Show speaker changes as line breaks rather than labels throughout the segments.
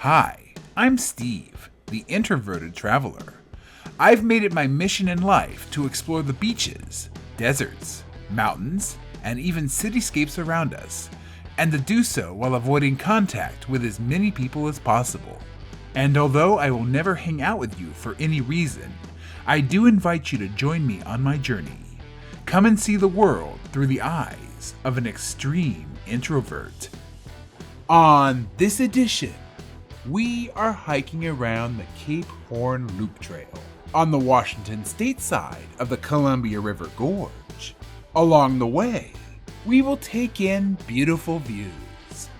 Hi, I'm Steve, the introverted traveler. I've made it my mission in life to explore the beaches, deserts, mountains, and even cityscapes around us, and to do so while avoiding contact with as many people as possible. And although I will never hang out with you for any reason, I do invite you to join me on my journey. Come and see the world through the eyes of an extreme introvert. On this edition, we are hiking around the Cape Horn Loop Trail on the Washington state side of the Columbia River Gorge. Along the way, we will take in beautiful views,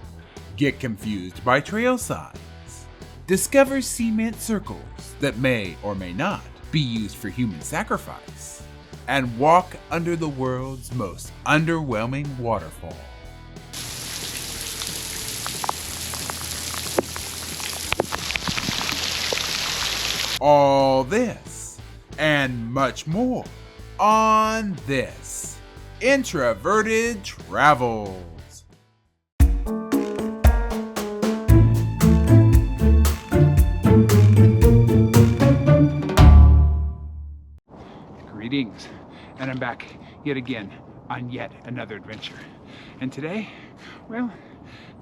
get confused by trail signs, discover cement circles that may or may not be used for human sacrifice, and walk under the world's most underwhelming waterfall. All this and much more on this Introverted Travels.
Greetings, and I'm back yet again on yet another adventure. And today, well,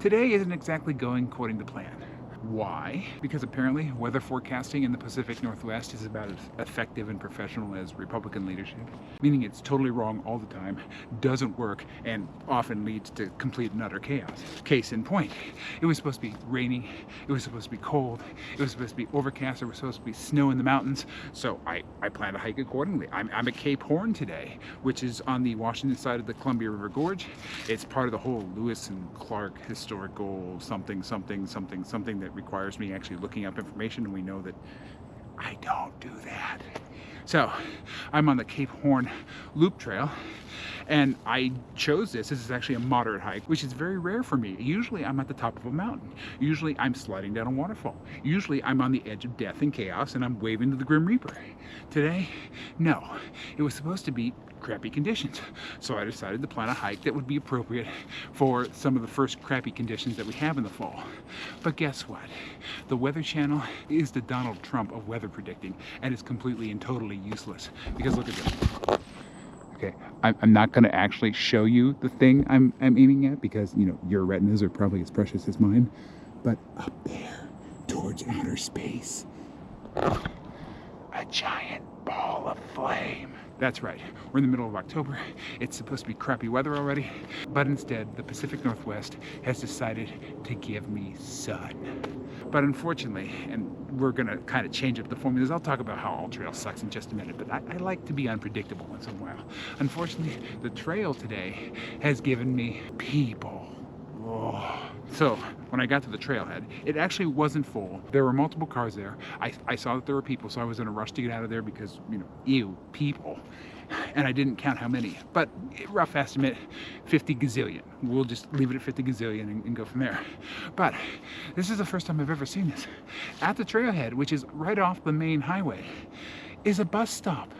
today isn't exactly going according to plan. Why? Because apparently weather forecasting in the Pacific Northwest is about as effective and professional as Republican leadership, meaning it's totally wrong all the time, doesn't work, and often leads to complete and utter chaos. Case in point, it was supposed to be raining, it was supposed to be cold, it was supposed to be overcast, there was supposed to be snow in the mountains, so I plan to hike accordingly. I'm at Cape Horn today, which is on the Washington side of the Columbia River Gorge. It's part of the whole Lewis and Clark historical something that requires me actually looking up information, and we know that I don't do that. So I'm on the Cape Horn Loop Trail, and I chose this. This is actually a moderate hike, which is very rare for me. Usually I'm at the top of a mountain. Usually I'm sliding down a waterfall. Usually I'm on the edge of death and chaos and I'm waving to the Grim Reaper. Today, no. It was supposed to be crappy conditions. So I decided to plan a hike that would be appropriate for some of the first crappy conditions that we have in the fall. But guess what? The Weather Channel is the Donald Trump of weather predicting, and it's completely and totally useless. Because look at this. Okay, I'm not going to actually show you the thing I'm aiming at because, you know, your retinas are probably as precious as mine. But up there, towards outer space, a giant ball of flame. That's right, we're in the middle of October. It's supposed to be crappy weather already, but instead the Pacific Northwest has decided to give me sun. But unfortunately, and we're gonna kind of change up the formulas, I'll talk about how all trail sucks in just a minute, but I like to be unpredictable once in a while. Unfortunately, the trail today has given me people. Oh. So when I got to the trailhead, it actually wasn't full. There were multiple cars there. I saw that there were people, so I was in a rush to get out of there because, you know, ew, people. And I didn't count how many, but rough estimate, 50 gazillion. We'll just leave it at 50 gazillion and go from there. But this is the first time I've ever seen this. At the trailhead, which is right off the main highway, is a bus stop.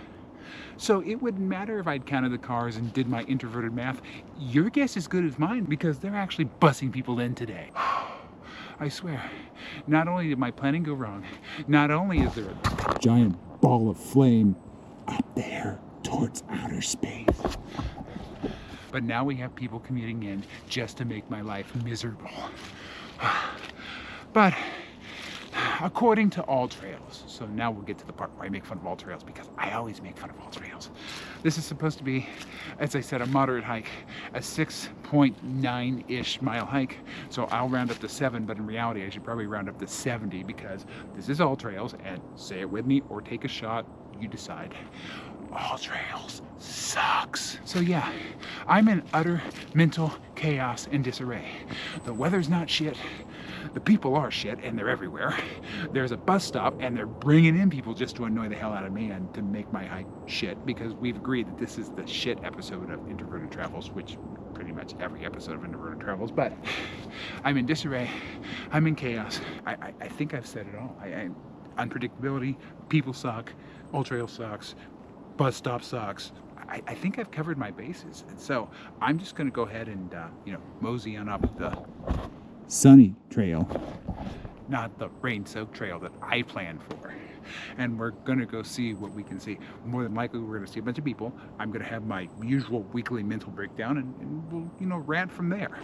So it wouldn't matter if I'd counted the cars and did my introverted math. Your guess is good as mine because they're actually busing people in today. I swear, not only did my planning go wrong, not only is there a giant ball of flame up there towards outer space, but now we have people commuting in just to make my life miserable. But according to all trails, so now we'll get to the part where I make fun of all trails because I always make fun of all trails. This is supposed to be, as I said, a moderate hike, a 6.9-ish mile hike. So I'll round up to 7, but in reality I should probably round up to 70 because this is all trails, and say it with me or take a shot, you decide. All trails sucks. So yeah, I'm in utter mental chaos and disarray. The weather's not shit. The people are shit, and they're everywhere. There's a bus stop, and they're bringing in people just to annoy the hell out of me and to make my hike shit, because we've agreed that this is the shit episode of Introverted Travels, which pretty much every episode of Introverted Travels, but I'm in disarray. I'm in chaos. I think I've said it all. Unpredictability, people suck, all trail sucks, bus stop sucks. I think I've covered my bases, and so I'm just going to go ahead and mosey on up the sunny trail not the rain-soaked trail that I planned for. And we're gonna go see what we can see. More than likely, we're gonna see a bunch of people. I'm gonna have my usual weekly mental breakdown, and we'll, you know, rant from there.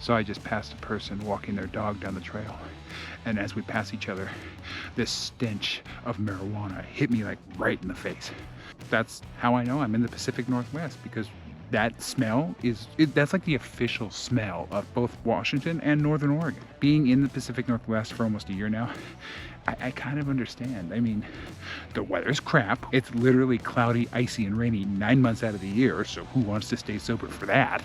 So I just passed a person walking their dog down the trail. And as we pass each other, this stench of marijuana hit me like right in the face. That's how I know I'm in the Pacific Northwest, because that smell that's like the official smell of both Washington and Northern Oregon. Being in the Pacific Northwest for almost a year now, I kind of understand. I mean, the weather's crap. It's literally cloudy, icy, and rainy 9 months out of the year, so who wants to stay sober for that?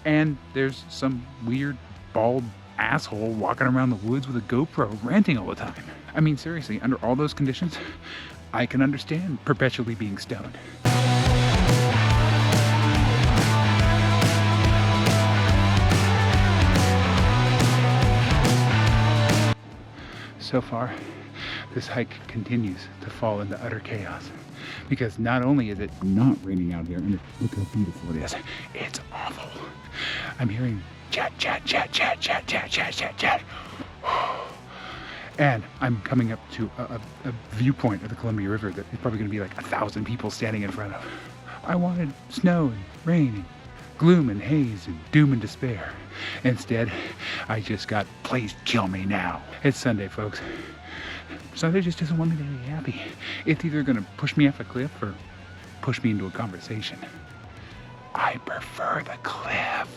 And there's some weird, bald asshole walking around the woods with a GoPro ranting all the time. I mean, seriously, under all those conditions, I can understand perpetually being stoned. So far, this hike continues to fall into utter chaos, because not only is it not raining out here, and look how beautiful it is, it's awful. I'm hearing chat, chat, chat, chat, chat, chat, chat, chat, chat. And I'm coming up to a viewpoint of the Columbia River that is probably going to be like 1,000 people standing in front of. I wanted snow and rain and gloom and haze and doom and despair. Instead, I just got, please kill me now. It's Sunday, folks. Sunday just doesn't want me to be happy. It's either going to push me off a cliff or push me into a conversation. I prefer the cliff.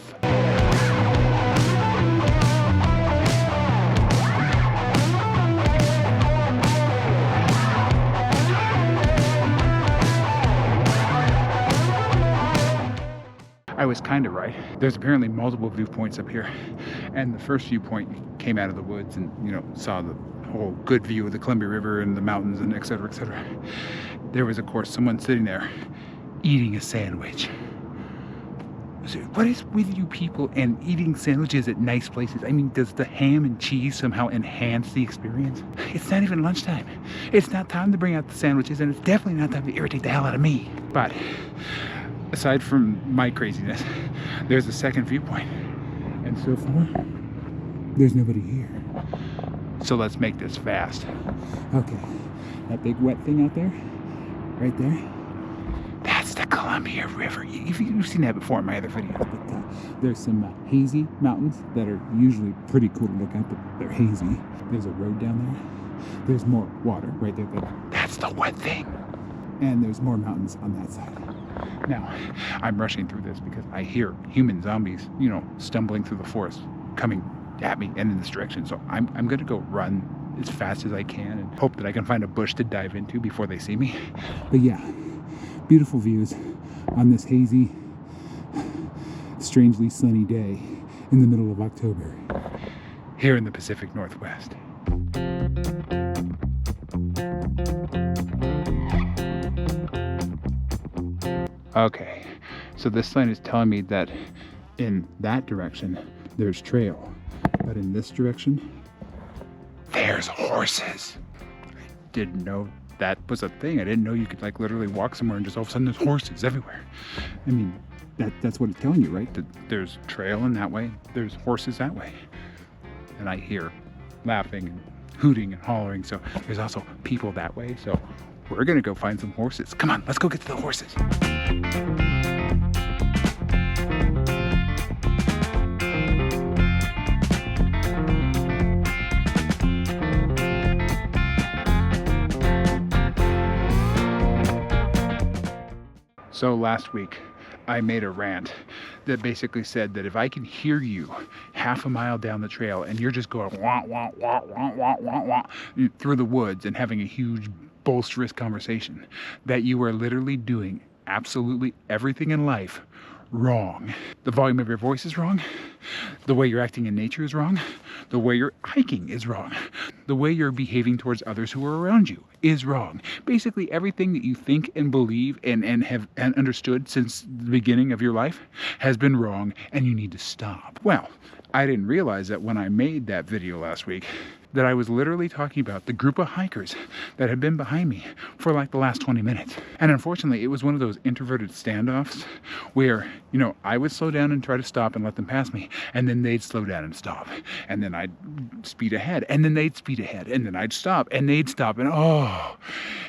I was kind of right. There's apparently multiple viewpoints up here, and the first viewpoint came out of the woods and, you know, saw the whole good view of the Columbia River and the mountains and et cetera, et cetera. There was, of course, someone sitting there eating a sandwich. So what is with you people and eating sandwiches at nice places? I mean, does the ham and cheese somehow enhance the experience? It's not even lunchtime. It's not time to bring out the sandwiches, and it's definitely not time to irritate the hell out of me. But aside from my craziness, there's a second viewpoint. And so far, there's nobody here. So let's make this fast. Okay, that big wet thing out there, right there, that's the Columbia River. You've seen that before in my other videos. But there's some hazy mountains that are usually pretty cool to look at, but they're hazy. There's a road down there. There's more water right there. That's the wet thing. And there's more mountains on that side. Now, I'm rushing through this because I hear human zombies, you know, stumbling through the forest, coming at me and in this direction. So I'm going to go run as fast as I can and hope that I can find a bush to dive into before they see me. But yeah, beautiful views on this hazy, strangely sunny day in the middle of October here in the Pacific Northwest. Okay, so this sign is telling me that in that direction there's trail, but in this direction there's horses. I didn't know that was a thing. I didn't know you could like literally walk somewhere and just all of a sudden there's horses everywhere. I mean, that's what it's telling you, right? That there's trail in that way, there's horses that way. And I hear laughing and hooting and hollering, so there's also people that way. So we're gonna go find some horses. Come on, let's go get to the horses. So last week, I made a rant that basically said that if I can hear you half a mile down the trail and you're just going wah, wah, wah, wah, wah, wah, wah, through the woods and having a huge boisterous conversation, that you are literally doing absolutely everything in life wrong. The volume of your voice is wrong. The way you're acting in nature is wrong. The way you're hiking is wrong. The way you're behaving towards others who are around you is wrong. Basically, everything that you think and believe and have understood since the beginning of your life has been wrong, and you need to stop. Well, I didn't realize that when I made that video last week that I was literally talking about the group of hikers that had been behind me for like the last 20 minutes. And unfortunately, it was one of those introverted standoffs where, you know, I would slow down and try to stop and let them pass me, and then they'd slow down and stop. And then I'd speed ahead, and then they'd speed ahead, and then I'd stop, and they'd stop. And oh,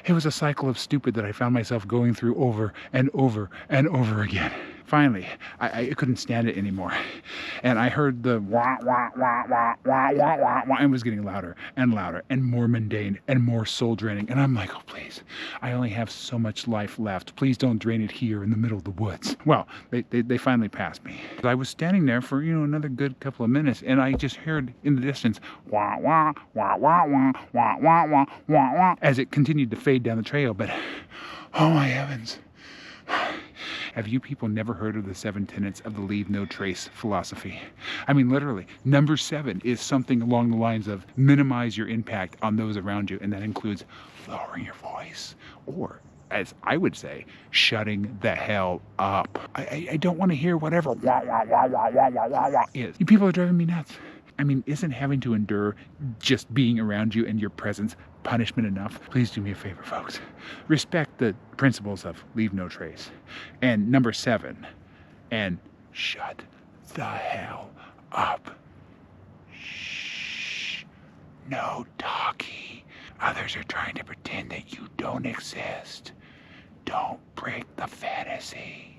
it was a cycle of stupid that I found myself going through over and over and over again. Finally, I couldn't stand it anymore. And I heard the wah, wah, wah, wah, wah, wah, wah, wah, and it was getting louder and louder and more mundane and more soul draining. And I'm like, oh, please, I only have so much life left. Please don't drain it here in the middle of the woods. Well, they finally passed me. I was standing there for, you know, another good couple of minutes, and I just heard in the distance, wah, wah, wah, wah, wah, wah, wah, wah, wah, wah, as it continued to fade down the trail. But, oh my heavens. Have you people never heard of the 7 tenets of the leave no trace philosophy? I mean, literally, number 7 is something along the lines of minimize your impact on those around you, and that includes lowering your voice, or, as I would say, shutting the hell up. I don't want to hear whatever wah, wah, wah, wah, wah, wah, wah, wah is. You people are driving me nuts. I mean, isn't having to endure just being around you and your presence punishment enough? Please do me a favor, folks. Respect the principles of leave no trace. And number 7, and shut the hell up. Shh. No talkie. Others are trying to pretend that you don't exist. Don't break the fantasy.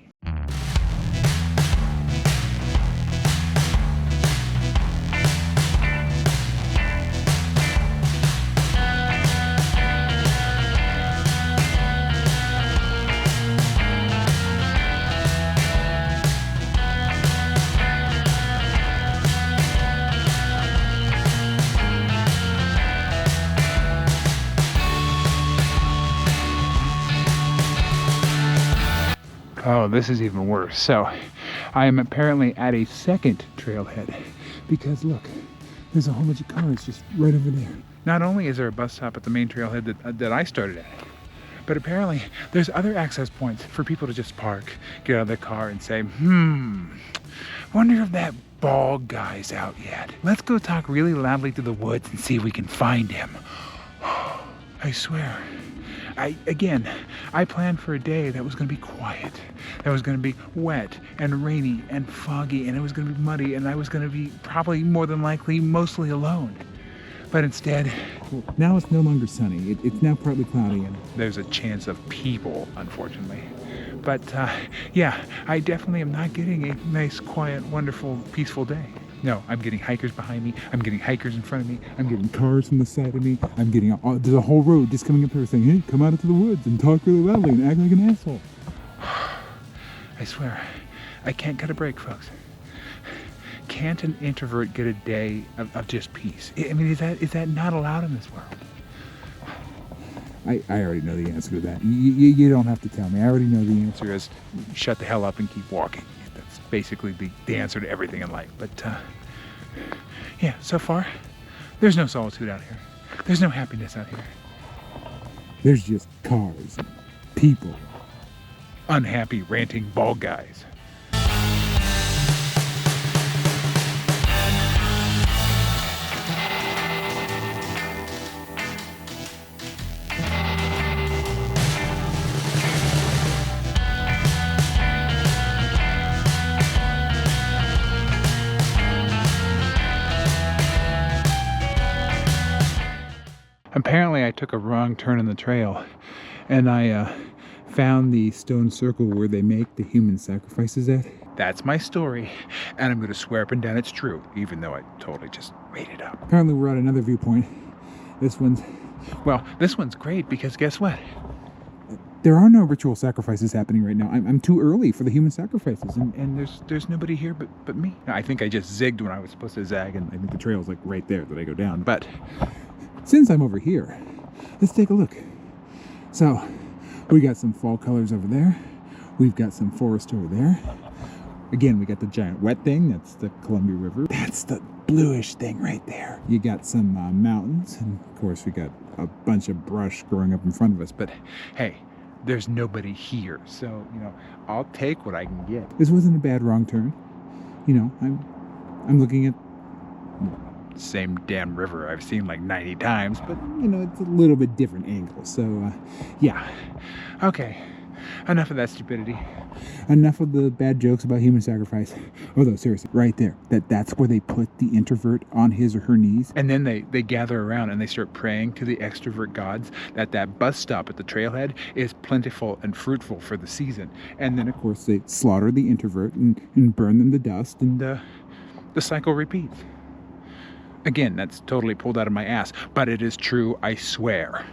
Oh, this is even worse. So, I am apparently at a second trailhead because look, there's a whole bunch of cars just right over there. Not only is there a bus stop at the main trailhead that I started at, but apparently there's other access points for people to just park, get out of their car and say, wonder if that bald guy's out yet. Let's go talk really loudly to the woods and see if we can find him. I swear. I planned for a day that was going to be quiet, that was going to be wet and rainy and foggy, and it was going to be muddy, and I was going to be probably more than likely mostly alone. But instead,
now it's no longer sunny. It's now partly cloudy, and
there's a chance of people, unfortunately. But yeah, I definitely am not getting a nice, quiet, wonderful, peaceful day. No, I'm getting hikers behind me. I'm getting hikers in front of me. I'm getting cars from the side of me. I'm getting there's a whole road just coming up here saying, hey, come out into the woods and talk really loudly and act like an asshole. I swear, I can't cut a break, folks. Can't an introvert get a day of just peace? I mean, is that not allowed in this world?
I already know the answer to that. You don't have to tell me. I already know the answer.
The answer is shut the hell up and keep walking. That's basically the answer to everything in life. But yeah, so far, there's no solitude out here. There's no happiness out here.
There's just cars and people.
Unhappy, ranting bald guys. Apparently I took a wrong turn in the trail, and I found the stone circle where they make the human sacrifices at. That's my story, and I'm going to swear up and down it's true, even though I totally just made it up.
Apparently we're at another viewpoint. This one's
great because guess what?
There are no ritual sacrifices happening right now. I'm too early for the human sacrifices,
And there's nobody here but me. I think I just zigged when I was supposed to zag, and
I think the trail's like right there that I go down.
But
since I'm over here, let's take a look. So, we got some fall colors over there. We've got some forest over there. Again, we got the giant wet thing. That's the Columbia River. That's the bluish thing right there. You got some mountains, and of course we got a bunch of brush growing up in front of us. But
Hey, there's nobody here, so, I'll take what I can get.
this wasn't a bad wrong turn. I'm looking at
Same damn river I've seen like 90 times, but
it's a little bit different angle. So yeah,
okay. Enough of that stupidity.
enough of the bad jokes about human sacrifice. Although seriously, right there, that's where they put the introvert on his or her knees.
And then they gather around and they start praying to the extrovert gods that bus stop at the trailhead is plentiful and fruitful for the season. And then,
Of course, they slaughter the introvert and burn them to dust. And
the cycle repeats. Again, that's totally pulled out of my ass, but it is true, I swear.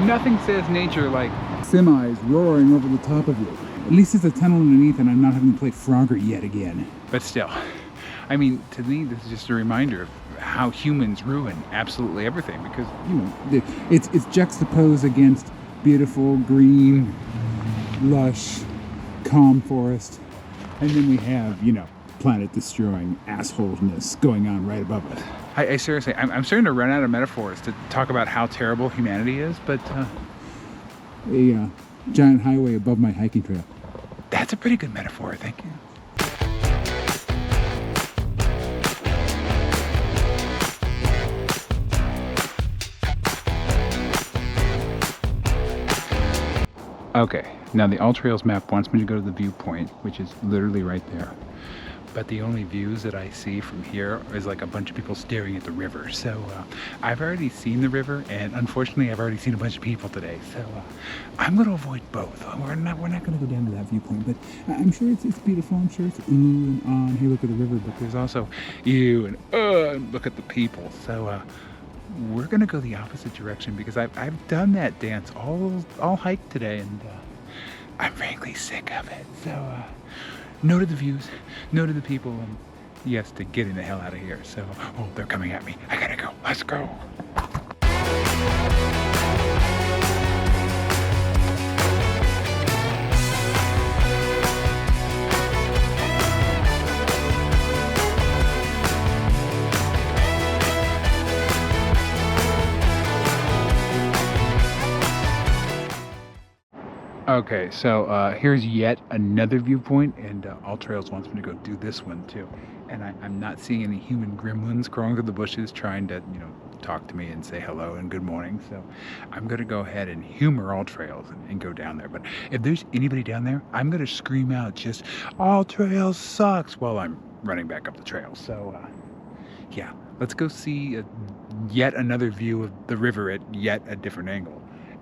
Nothing says nature like
semis roaring over the top of you. At least it's a tunnel underneath, and I'm not having to play Frogger yet again.
But still, I mean, to me, this is just a reminder of how humans ruin absolutely everything, because
It's juxtaposed against beautiful, green, lush, calm forest. And then we have, planet-destroying assholeness going on right above us.
I seriously, I'm starting to run out of metaphors to talk about how terrible humanity is, but
A giant highway above my hiking trail.
that's a pretty good metaphor, thank you. Okay, now the All Trails map wants me to go to the viewpoint, which is literally right there. But the only views that I see from here is like a bunch of people staring at the river. So I've already seen the river, and unfortunately I've already seen a bunch of people today. So I'm going to avoid both. We're not going to go down to that viewpoint, but I'm sure it's beautiful. I'm sure it's ooh and ah, and hey, look at the river. But there's also ew and look at the people. So we're going to go the opposite direction, because I've done that dance all hike today, and I'm frankly sick of it. So no to the views, no to the people, and yes to getting the hell out of here. So, they're coming at me. I gotta go. Let's go. Okay, so here's yet another viewpoint, and All Trails wants me to go do this one too. And I'm not seeing any human gremlins crawling through the bushes trying to, talk to me and say hello and good morning. So I'm going to go ahead and humor All Trails and go down there. But if there's anybody down there, I'm going to scream out just, All Trails sucks, while I'm running back up the trail. So, yeah, let's go see yet another view of the river at yet a different angle.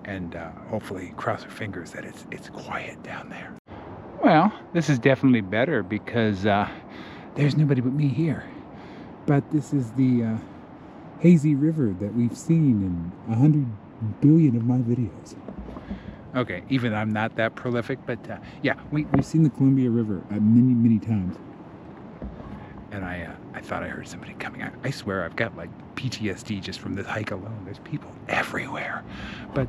And hopefully cross our fingers that it's quiet down there. Well, this is definitely better, because there's nobody but me here.
But this is the hazy river that we've seen in 100 billion of my videos.
Okay, even I'm not that prolific, but yeah,
We've seen the Columbia River many, many times.
and I thought I heard somebody coming. I swear I've got like PTSD just from this hike alone. There's people everywhere.
But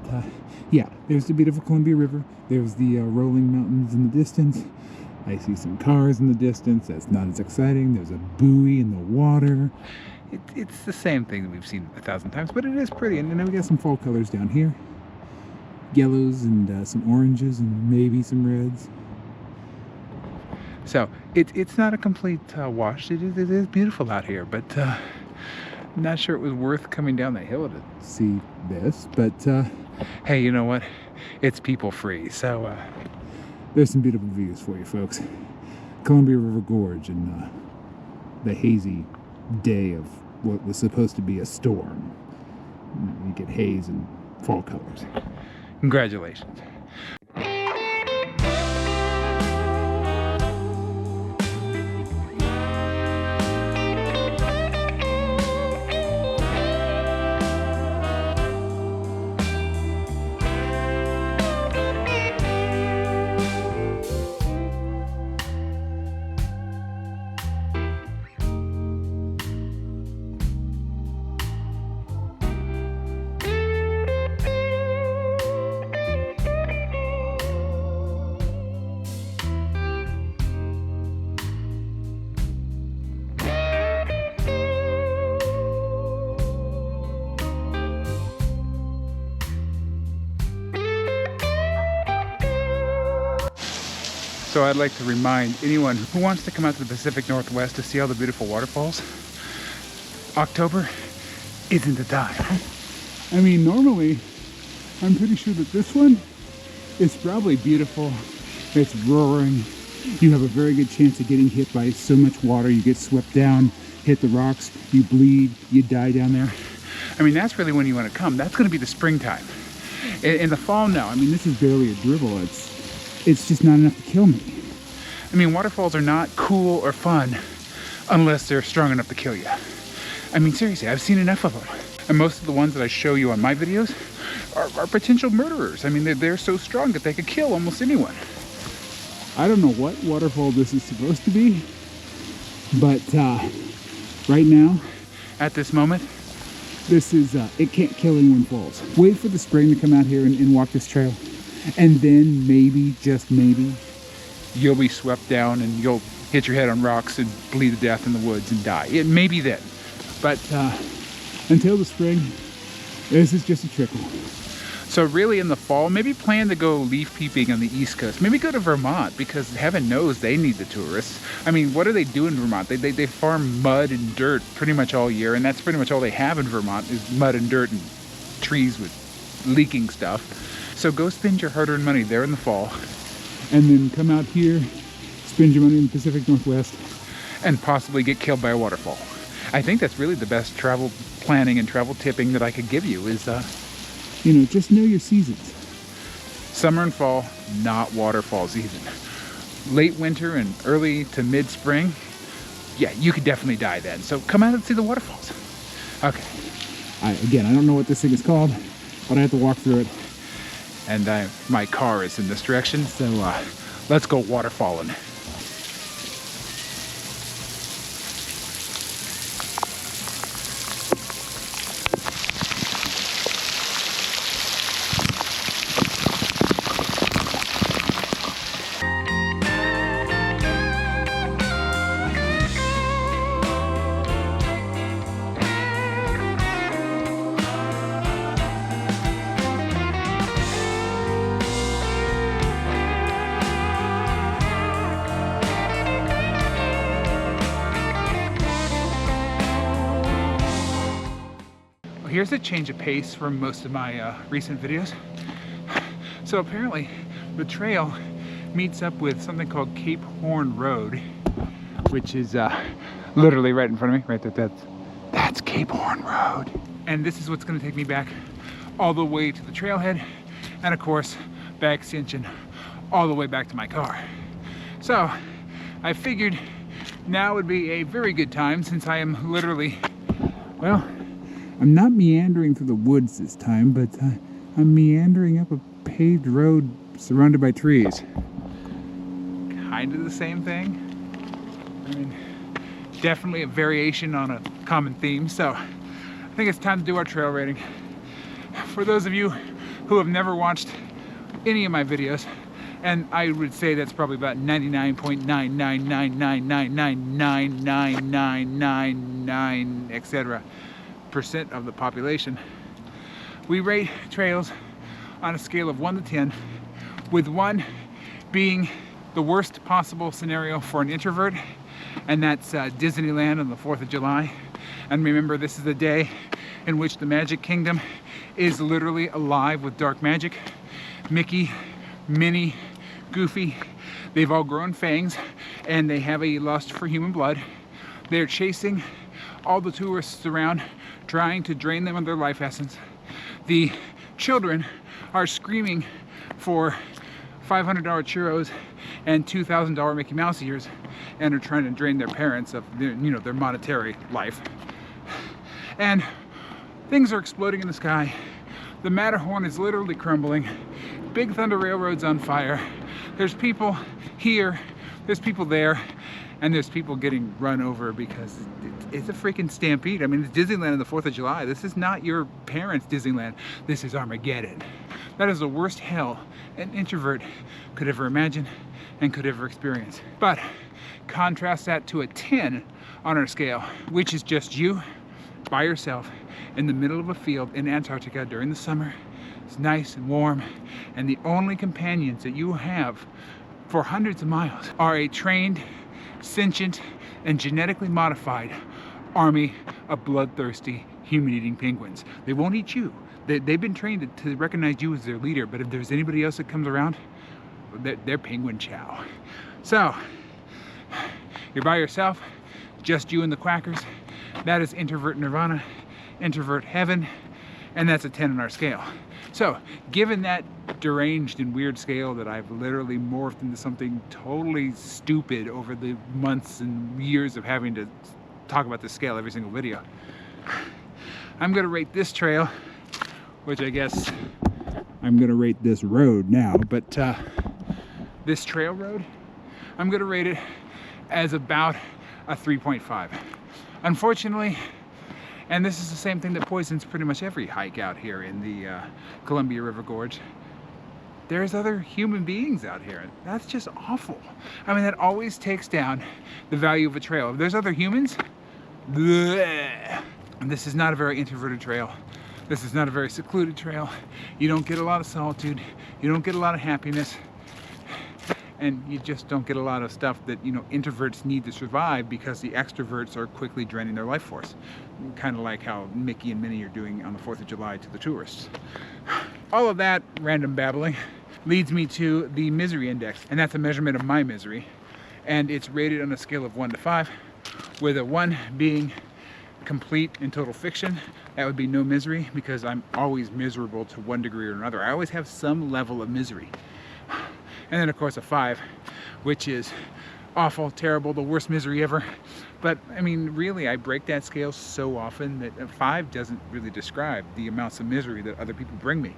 yeah, there's the beautiful Columbia River. There's the rolling mountains in the distance. I see some cars in the distance. That's not as exciting. There's a buoy in the water.
It's the same thing that we've seen 1,000 times, but it is pretty. And
And then we got some fall colors down here. Yellows and some oranges and maybe some reds.
so it's not a complete wash. It is beautiful out here, but not sure it was worth coming down the hill to
See this, but
hey, you know what? It's people free, so there's some beautiful views for you folks. Columbia River Gorge and the hazy day of what was supposed to be a storm. You get haze and fall colors. Congratulations. So I'd like to remind anyone who wants to come out to the Pacific Northwest to see all the beautiful waterfalls, October isn't the time. I mean, normally, I'm pretty sure that this one is probably beautiful. It's roaring. You have a very good chance of getting hit by so much water. You get swept down, hit the rocks, you bleed, you die down there. I mean, that's really when you want to come. That's going to be the springtime. In the fall now, I mean, this is barely a dribble. It's just not enough to kill me. I mean, waterfalls are not cool or fun unless they're strong enough to kill you. I mean, seriously, I've seen enough of them. And most of the ones that I show you on my videos are potential murderers. I mean, they're so strong that they could kill almost anyone. I don't know what waterfall this is supposed to be, but right now, at this moment, this is, it can't kill anyone falls. Wait for the spring to come out here and walk this trail. And then maybe, just maybe, you'll be swept down and you'll hit your head on rocks and bleed to death in the woods and die. It may be then. But until the spring, this is just a trickle. So really in the fall, maybe plan to go leaf peeping on the East Coast. Maybe go to Vermont, because heaven knows they need the tourists. I mean, what do they do in Vermont? They farm mud and dirt pretty much all year, and that's pretty much all they have in Vermont is mud and dirt and trees with leaking stuff. So go spend your hard-earned money there in the fall, and then come out here, spend your money in the Pacific Northwest, and possibly get killed by a waterfall. I think that's really the best travel planning and travel tipping that I could give you is, you know, just know your seasons. Summer and fall, not waterfall season. Late winter and early to mid-spring, yeah, you could definitely die then. So come out and see the waterfalls. Okay. Again, I don't know what this thing is called, but I have to walk through it. And my car is in this direction, so let's go waterfalling. Here's a change of pace from most of my recent videos. So apparently the trail meets up with something called Cape Horn Road, which is literally right in front of me, right there. That's Cape Horn Road. And this is what's gonna take me back all the way to the trailhead, and of course, by extension, all the way back to my car. So I figured now would be a very good time, since I am literally, well, I'm not meandering through the woods this time, but I'm meandering up a paved road surrounded by trees. Kind of the same thing. I mean, definitely a variation on a common theme. So I think it's time to do our trail rating. For those of you who have never watched any of my videos, and I would say that's probably about 99.99999999999, etc. % of the population, we rate trails on a scale of 1 to 10, with 1 being the worst possible scenario for an introvert, and that's Disneyland on the 4th of July. And remember, this is the day in which the Magic Kingdom is literally alive with dark magic. Mickey, Minnie, goofy. They've all grown fangs, and they have a lust for human blood. They're chasing all the tourists around, trying to drain them of their life essence. The children are screaming for $500 churros and $2,000 Mickey Mouse ears, and are trying to drain their parents of their, their monetary life. And things are exploding in the sky. The Matterhorn is literally crumbling. Big Thunder Railroad's on fire. There's people here, there's people there, and there's people getting run over because it's a freaking stampede. I mean, it's Disneyland on the 4th of July. This is not your parents' Disneyland. This is Armageddon. That is the worst hell an introvert could ever imagine and could ever experience. But contrast that to a 10 on our scale, which is just you by yourself in the middle of a field in Antarctica during the summer. It's nice and warm, and the only companions that you have for hundreds of miles are a trained, sentient, and genetically modified army of bloodthirsty, human-eating penguins. They won't eat you. They've been trained to recognize you as their leader, but if there's anybody else that comes around, they're penguin chow. So, you're by yourself, just you and the quackers. That is introvert nirvana, introvert heaven, and that's a 10 on our scale. So, given that deranged and weird scale that I've literally morphed into something totally stupid over the months and years of having to talk about this scale every single video, I'm gonna rate this trail, which I guess I'm gonna rate this road now, but this trail road, I'm gonna rate it as about a 3.5. Unfortunately, and this is the same thing that poisons pretty much every hike out here in the Columbia River Gorge, there's other human beings out here. That's just awful. I mean, that always takes down the value of a trail. If there's other humans, bleh. And this is not a very introverted trail. This is not a very secluded trail. You don't get a lot of solitude. You don't get a lot of happiness. And you just don't get a lot of stuff that, introverts need to survive because the extroverts are quickly draining their life force. Kind of like how Mickey and Minnie are doing on the 4th of July to the tourists. All of that random babbling leads me to the misery index, and that's a measurement of my misery. And it's rated on a scale of 1 to 5, with a 1 being complete and total fiction. That would be no misery, because I'm always miserable to one degree or another. I always have some level of misery. And then of course a 5, which is awful, terrible, the worst misery ever. But I mean, really, I break that scale so often that a 5 doesn't really describe the amounts of misery that other people bring me.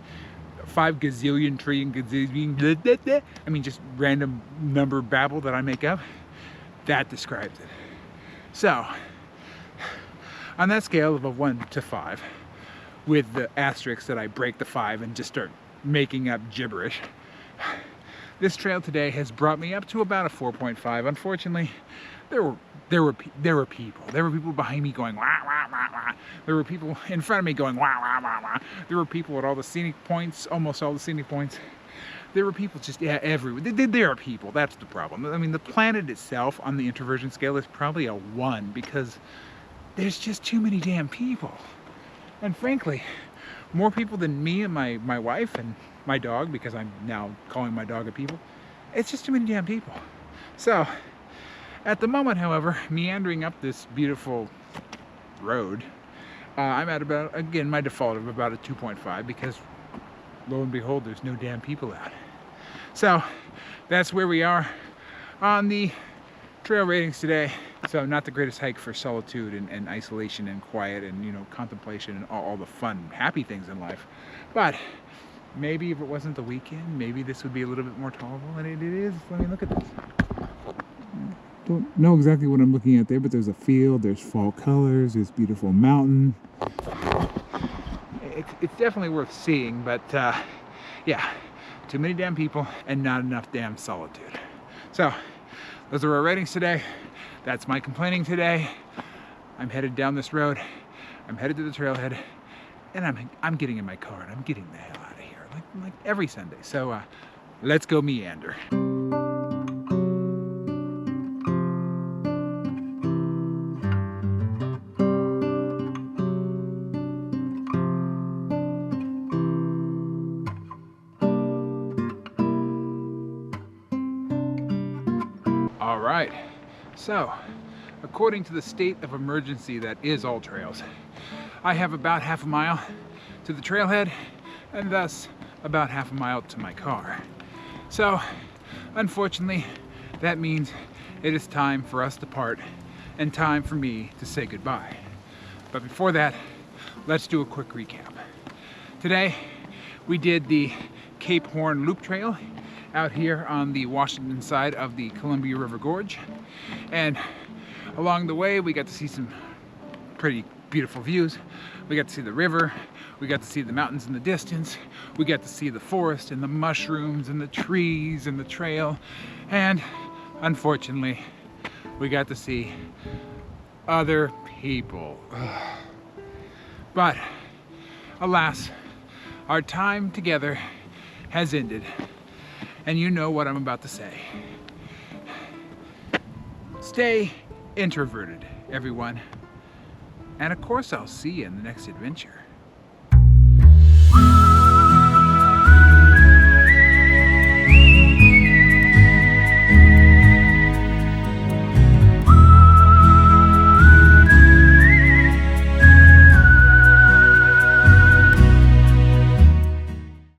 5 gazillion, trillion, gazillion, blah, blah, blah. I mean, just random number babble that I make up, that describes it. So, on that scale of a 1 to 5, with the asterisk that I break the 5 and just start making up gibberish, this trail today has brought me up to about a 4.5. Unfortunately, there were people. There were people behind me going wah wah wah wah. There were people in front of me going wah wah wah wah. There were people at all the scenic points, almost all the scenic points. There were people just everywhere. There are people. That's the problem. I mean, the planet itself on the introversion scale is probably a 1 because there's just too many damn people. And frankly, more people than me and my wife and my dog, because I'm now calling my dog a people. It's just too many damn people. So, at the moment, however, meandering up this beautiful road, I'm at about, again, my default of about a 2.5 because, lo and behold, there's no damn people out. So, that's where we are on the trail ratings today. So, not the greatest hike for solitude and isolation and quiet and, contemplation and all the fun, happy things in life. But maybe if it wasn't the weekend, maybe this would be a little bit more tolerable than it is. I mean, look at this. Don't know exactly what I'm looking at there, but there's a field, there's fall colors, there's beautiful mountain. It's definitely worth seeing, but yeah, too many damn people and not enough damn solitude. So, those are our ratings today. That's my complaining today. I'm headed down this road. I'm headed to the trailhead, and I'm getting in my car and I'm getting the hell out of here, like every Sunday. So let's go meander. right, so according to the state of emergency that is All Trails, I have about half a mile to the trailhead and thus about half a mile to my car. So unfortunately, that means it is time for us to part and time for me to say goodbye. But before that, let's do a quick recap. Today, we did the Cape Horn Loop Trail out here on the Washington side of the Columbia River Gorge. And along the way, we got to see some pretty beautiful views. We got to see the river, we got to see the mountains in the distance, we got to see the forest and the mushrooms and the trees and the trail, and unfortunately, we got to see other people. But alas, our time together has ended, and you know what I'm about to say. Stay introverted, everyone. And of course, I'll see you in the next adventure.